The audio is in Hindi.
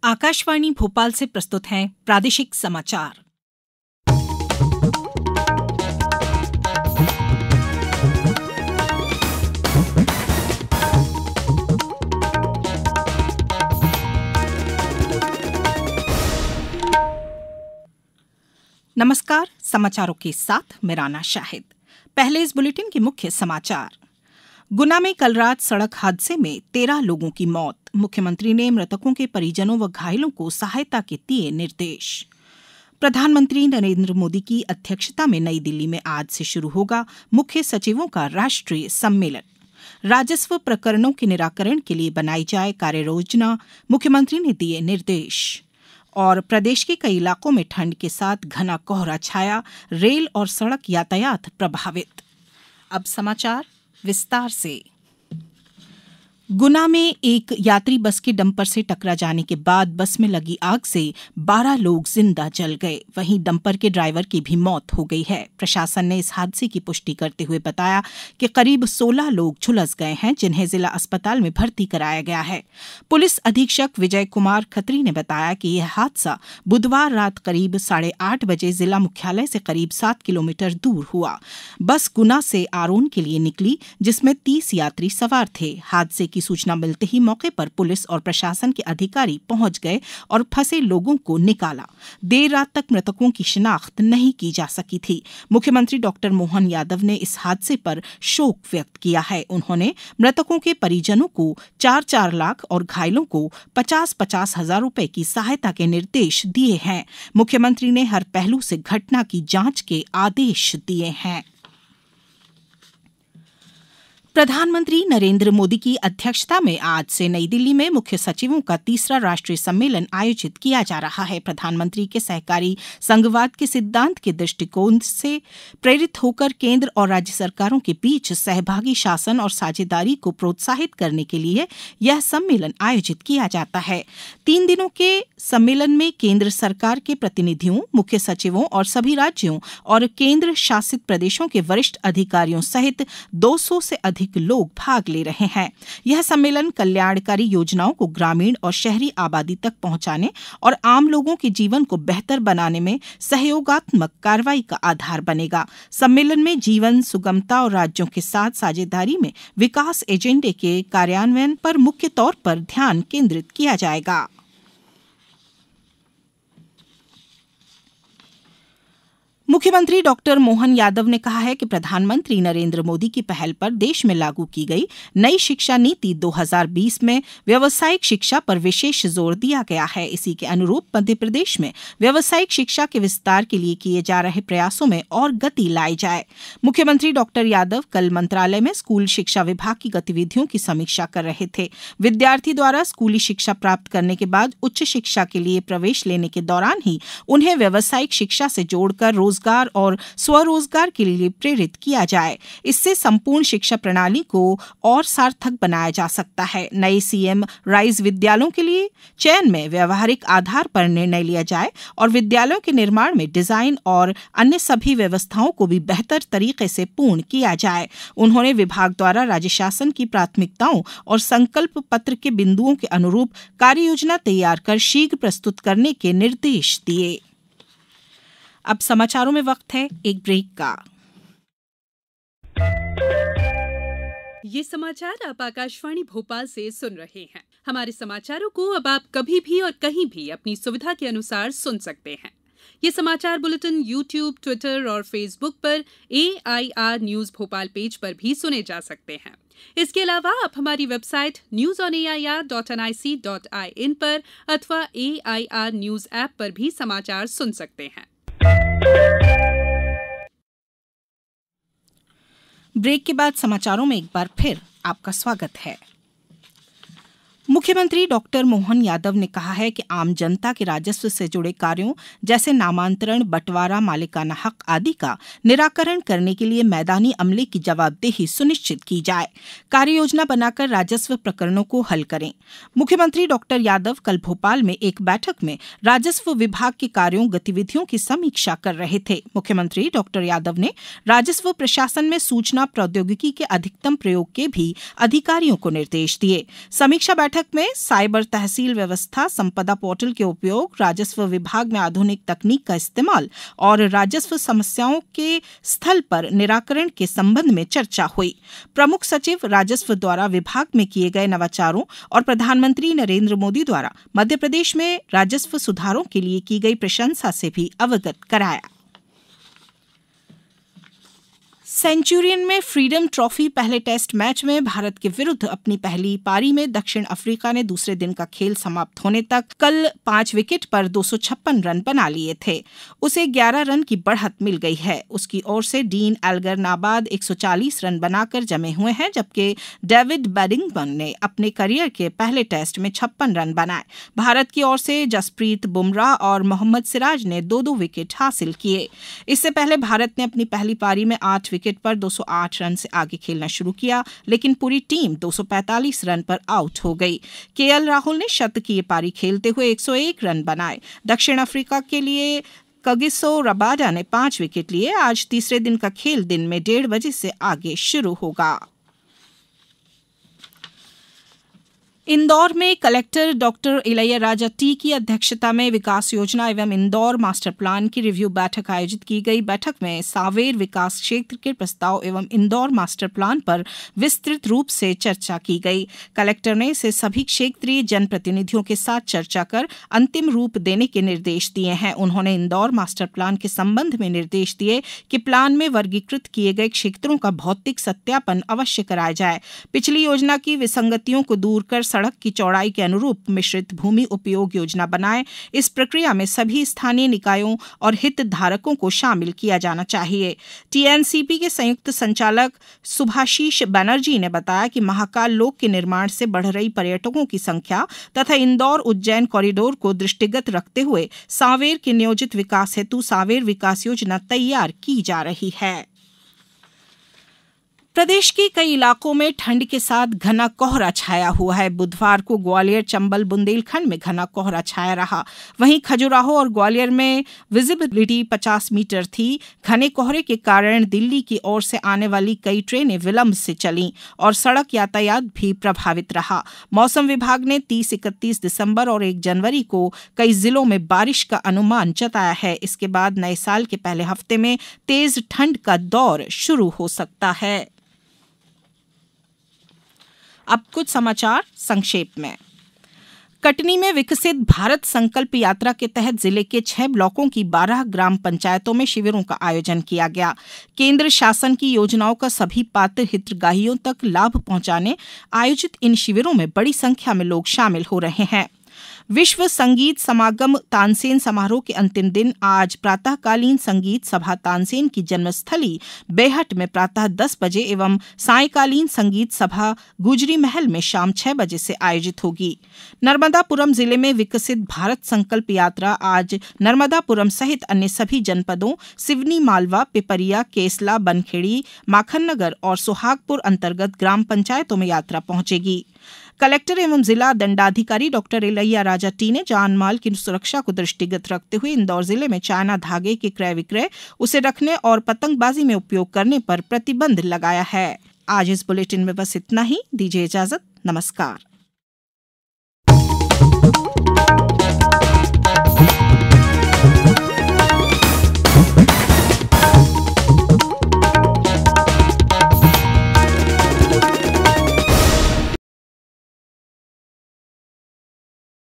आकाशवाणी भोपाल से प्रस्तुत हैं प्रादेशिक समाचार। नमस्कार, समाचारों के साथ मिराना शाहिद। पहले इस बुलेटिन के मुख्य समाचार। गुना में कल रात सड़क हादसे में 13 लोगों की मौत। मुख्यमंत्री ने मृतकों के परिजनों व घायलों को सहायता के दिए निर्देश। प्रधानमंत्री नरेंद्र मोदी की अध्यक्षता में नई दिल्ली में आज से शुरू होगा मुख्य सचिवों का राष्ट्रीय सम्मेलन। राजस्व प्रकरणों के निराकरण के लिए बनाई जाए कार्ययोजना, मुख्यमंत्री ने दिए निर्देश। और प्रदेश के कई इलाकों में ठंड के साथ घना कोहरा छाया, रेल और सड़क यातायात प्रभावित। अब समाचार विस्तार से। गुना में एक यात्री बस के डंपर से टकरा जाने के बाद बस में लगी आग से 12 लोग जिंदा जल गए। वहीं डंपर के ड्राइवर की भी मौत हो गई है। प्रशासन ने इस हादसे की पुष्टि करते हुए बताया कि करीब 16 लोग झुलस गए हैं, जिन्हें जिला अस्पताल में भर्ती कराया गया है। पुलिस अधीक्षक विजय कुमार खत्री ने बताया कि यह हादसा बुधवार रात करीब 8:30 बजे जिला मुख्यालय से करीब 7 किलोमीटर दूर हुआ। बस गुना से आरोन के लिए निकली, जिसमें 30 यात्री सवार थे। हादसे की सूचना मिलते ही मौके पर पुलिस और प्रशासन के अधिकारी पहुंच गए और फंसे लोगों को निकाला। देर रात तक मृतकों की शिनाख्त नहीं की जा सकी थी। मुख्यमंत्री डॉक्टर मोहन यादव ने इस हादसे पर शोक व्यक्त किया है। उन्होंने मृतकों के परिजनों को 4-4 लाख और घायलों को 50-50 हजार रुपए की सहायता के निर्देश दिए हैं। मुख्यमंत्री ने हर पहलू से घटना की जांच के आदेश दिए हैं। प्रधानमंत्री नरेंद्र मोदी की अध्यक्षता में आज से नई दिल्ली में मुख्य सचिवों का तीसरा राष्ट्रीय सम्मेलन आयोजित किया जा रहा है। प्रधानमंत्री के सहकारी संघवाद के सिद्धांत के दृष्टिकोण से प्रेरित होकर केंद्र और राज्य सरकारों के बीच सहभागी शासन और साझेदारी को प्रोत्साहित करने के लिए यह सम्मेलन आयोजित किया जाता है। 3 दिनों के सम्मेलन में केंद्र सरकार के प्रतिनिधियों, मुख्य सचिवों और सभी राज्यों और केंद्र शासित प्रदेशों के वरिष्ठ अधिकारियों सहित 200 से अधिक लोग भाग ले रहे हैं। यह सम्मेलन कल्याणकारी योजनाओं को ग्रामीण और शहरी आबादी तक पहुंचाने और आम लोगों के जीवन को बेहतर बनाने में सहयोगात्मक कार्रवाई का आधार बनेगा। सम्मेलन में जीवन सुगमता और राज्यों के साथ साझेदारी में विकास एजेंडे के कार्यान्वयन पर मुख्य तौर पर ध्यान केंद्रित किया जाएगा। मुख्यमंत्री डॉक्टर मोहन यादव ने कहा है कि प्रधानमंत्री नरेंद्र मोदी की पहल पर देश में लागू की गई नई शिक्षा नीति 2020 में व्यावसायिक शिक्षा पर विशेष जोर दिया गया है। इसी के अनुरूप मध्य प्रदेश में व्यावसायिक शिक्षा के विस्तार के लिए किए जा रहे प्रयासों में और गति लाई जाए। मुख्यमंत्री डॉक्टर यादव कल मंत्रालय में स्कूल शिक्षा विभाग की गतिविधियों की समीक्षा कर रहे थे। विद्यार्थी द्वारा स्कूली शिक्षा प्राप्त करने के बाद उच्च शिक्षा के लिए प्रवेश लेने के दौरान ही उन्हें व्यावसायिक शिक्षा से जोड़कर रोजगार और स्वरोजगार के लिए प्रेरित किया जाए। इससे संपूर्ण शिक्षा प्रणाली को और सार्थक बनाया जा सकता है। नए सीएम राइज विद्यालयों के लिए चयन में व्यवहारिक आधार पर निर्णय लिया जाए और विद्यालयों के निर्माण में डिजाइन और अन्य सभी व्यवस्थाओं को भी बेहतर तरीके से पूर्ण किया जाए। उन्होंने विभाग द्वारा राज्य शासन की प्राथमिकताओं और संकल्प पत्र के बिंदुओं के अनुरूप कार्ययोजना तैयार कर शीघ्र प्रस्तुत करने के निर्देश दिए। अब समाचारों में वक्त है एक ब्रेक का। ये समाचार आप आकाशवाणी भोपाल से सुन रहे हैं। हमारे समाचारों को अब आप कभी भी और कहीं भी अपनी सुविधा के अनुसार सुन सकते हैं। ये समाचार बुलेटिन YouTube, ट्विटर और फेसबुक पर AIR न्यूज भोपाल पेज पर भी सुने जा सकते हैं। इसके अलावा आप हमारी वेबसाइट newsonair.nic.in पर अथवा AIR न्यूज ऐप पर भी समाचार सुन सकते हैं। ब्रेक के बाद समाचारों में एक बार फिर आपका स्वागत है। मुख्यमंत्री डॉक्टर मोहन यादव ने कहा है कि आम जनता के राजस्व से जुड़े कार्यों जैसे नामांतरण, बंटवारा, मालिकाना हक आदि का निराकरण करने के लिए मैदानी अमले की जवाबदेही सुनिश्चित की जाए। कार्ययोजना बनाकर राजस्व प्रकरणों को हल करें। मुख्यमंत्री डॉक्टर यादव कल भोपाल में एक बैठक में राजस्व विभाग के कार्यों गतिविधियों की समीक्षा कर रहे थे। मुख्यमंत्री डॉक्टर यादव ने राजस्व प्रशासन में सूचना प्रौद्योगिकी के अधिकतम प्रयोग के भी अधिकारियों को निर्देश दिए। समीक्षा बैठक बैठक में साइबर तहसील व्यवस्था, संपदा पोर्टल के उपयोग, राजस्व विभाग में आधुनिक तकनीक का इस्तेमाल और राजस्व समस्याओं के स्थल पर निराकरण के संबंध में चर्चा हुई। प्रमुख सचिव राजस्व द्वारा विभाग में किए गए नवाचारों और प्रधानमंत्री नरेंद्र मोदी द्वारा मध्य प्रदेश में राजस्व सुधारों के लिए की गई प्रशंसा से भी अवगत कराया। सेंचुरियन में फ्रीडम ट्रॉफी पहले टेस्ट मैच में भारत के विरुद्ध अपनी पहली पारी में दक्षिण अफ्रीका ने दूसरे दिन का खेल समाप्त होने तक कल 5 विकेट पर 256 रन बना लिए थे। उसे 11 रन की बढ़त मिल गई है। उसकी ओर से डीन एल्गर नाबाद 140 रन बनाकर जमे हुए हैं, जबकि डेविड बेडिंगटन ने अपने करियर के पहले टेस्ट में 56 रन बनाए। भारत की ओर से जसप्रीत बुमराह और मोहम्मद सिराज ने 2-2 विकेट हासिल किए। इससे पहले भारत ने अपनी पहली पारी में 8 विकेट पर 208 रन से आगे खेलना शुरू किया, लेकिन पूरी टीम 245 रन पर आउट हो गई। केएल राहुल ने शतकीय पारी खेलते हुए 101 रन बनाए। दक्षिण अफ्रीका के लिए कगिसो रबाडा ने 5 विकेट लिए। आज तीसरे दिन का खेल दिन में 1:30 बजे से आगे शुरू होगा। इंदौर में कलेक्टर डॉक्टर इलैयाराजा टी की अध्यक्षता में विकास योजना एवं इंदौर मास्टर प्लान की रिव्यू बैठक आयोजित की गई। बैठक में सांवेर विकास क्षेत्र के प्रस्ताव एवं इंदौर मास्टर प्लान पर विस्तृत रूप से चर्चा की गई। कलेक्टर ने इसे सभी क्षेत्रीय जनप्रतिनिधियों के साथ चर्चा कर अंतिम रूप देने के निर्देश दिए हैं। उन्होंने इंदौर मास्टर प्लान के संबंध में निर्देश दिए कि प्लान में वर्गीकृत किए गए क्षेत्रों का भौतिक सत्यापन अवश्य कराया जाए। पिछली योजना की विसंगतियों को दूर कर सड़क की चौड़ाई के अनुरूप मिश्रित भूमि उपयोग योजना बनाए। इस प्रक्रिया में सभी स्थानीय निकायों और हितधारकों को शामिल किया जाना चाहिए। टीएनसीपी के संयुक्त संचालक सुभाशीष बनर्जी ने बताया कि महाकाल लोक के निर्माण से बढ़ रही पर्यटकों की संख्या तथा इंदौर उज्जैन कॉरिडोर को दृष्टिगत रखते हुए सांवेर के नियोजित विकास हेतु सांवेर विकास योजना तैयार की जा रही है। प्रदेश के कई इलाकों में ठंड के साथ घना कोहरा छाया हुआ है। बुधवार को ग्वालियर, चंबल, बुंदेलखंड में घना कोहरा छाया रहा। वहीं खजुराहो और ग्वालियर में विजिबिलिटी 50 मीटर थी। घने कोहरे के कारण दिल्ली की ओर से आने वाली कई ट्रेनें विलंब से चलीं और सड़क यातायात भी प्रभावित रहा। मौसम विभाग ने 30-31 दिसंबर और 1 जनवरी को कई जिलों में बारिश का अनुमान जताया है। इसके बाद नए साल के पहले हफ्ते में तेज ठंड का दौर शुरू हो सकता है। अब कुछ समाचार संक्षेप में। कटनी में विकसित भारत संकल्प यात्रा के तहत जिले के 6 ब्लॉकों की 12 ग्राम पंचायतों में शिविरों का आयोजन किया गया। केंद्र शासन की योजनाओं का सभी पात्र हितग्राहियों तक लाभ पहुंचाने आयोजित इन शिविरों में बड़ी संख्या में लोग शामिल हो रहे हैं। विश्व संगीत समागम तानसेन समारोह के अंतिम दिन आज प्रातःकालीन संगीत सभा तानसेन की जन्मस्थली बेहट में प्रातः 10 बजे एवं सायंकालीन संगीत सभा गुजरी महल में शाम 6 बजे से आयोजित होगी। नर्मदापुरम जिले में विकसित भारत संकल्प यात्रा आज नर्मदापुरम सहित अन्य सभी जनपदों सिवनी, मालवा, पिपरिया, केसला, बनखेड़ी, माखननगर और सोहागपुर अंतर्गत ग्राम पंचायतों में यात्रा पहुंचेगी। कलेक्टर एवं जिला दंडाधिकारी डॉक्टर इलैयाराजा टी ने जान माल की सुरक्षा को दृष्टिगत रखते हुए इंदौर जिले में चाइना धागे के क्रय विक्रय, उसे रखने और पतंगबाजी में उपयोग करने पर प्रतिबंध लगाया है। आज इस बुलेटिन में बस इतना ही। दीजिए इजाजत। नमस्कार।